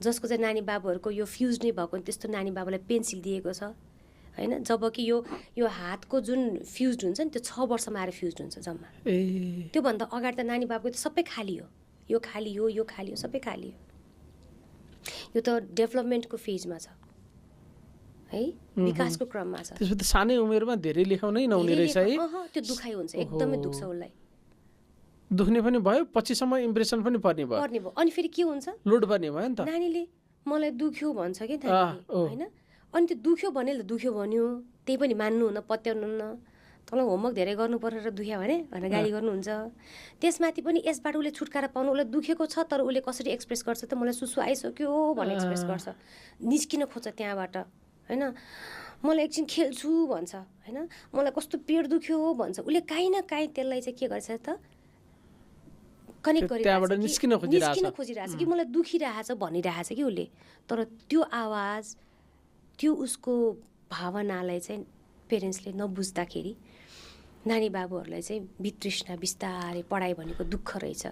जसको चाहिँ नानी बाबुहरूको यो फ्युज नै भएको त्यस्तो नानी बाबुलाई पेन्सिल दिएको छ हैन, जबकि यो हातको जुन फ्युज हुन्छ नि त्यो 6 वर्षमा आएर फ्युज हुन्छ जम्मा। त्योभन्दा अगाडि त नानी बाबुको त सबै खाली हो, यो खाली हो, यो खाली हो, सबै खाली हो। यो त डेभलपमेन्टको फेजमा छ है, विकासको क्रममा छ। त्यसपछि सानै उमेरमा धेरै लेखाउनै नहुने रहेछ है। त्यो दुखाइ हुन्छ, एकदमै दुख्छ उसलाई। दुख्ने पनि भयो, पछिसम्म इम्प्रेसन पनि पर्ने भयो। अनि फेरि के हुन्छ, लोड पर्ने भयो नि त। नानीले मलाई दुख्यो भन्छ के नानीले हैन, अनि त्यो दुख्यो भने दुख्यो भन्यो, त्यही पनि मान्नुहुन्न, पत्याउनुहुन्न। तँलाई होमवर्क धेरै गर्नु परेर दुख्यो भने भनेर गाली गर्नुहुन्छ। त्यसमाथि पनि यसबाट उसले छुटकारा पाउनु, उसलाई दुखेको छ तर उसले कसरी एक्सप्रेस गर्छ त, मलाई सुसु आइसक्यो भनेर एक्सप्रेस गर्छ, निस्किन खोज्छ त्यहाँबाट हैन। मलाई एकछिन खेल्छु भन्छ हैन, मलाई कस्तो पेट दुख्यो भन्छ। उसले काहीँ न काहीँ त्यसलाई चाहिँ के गर्छ त, कनेक्ट गरिरहेछ, निस्किन खोजिरहेछ कि मलाई दुखिरहेछ भनिरहेछ कि उसले। तर त्यो आवाज, त्यो उसको भावनालाई चाहिँ पेरेन्ट्सले नबुझ्दाखेरि नानी बाबुहरूलाई चाहिँ वितृष्णा, बिस्तारै पढाइ भनेको दुःख रहेछ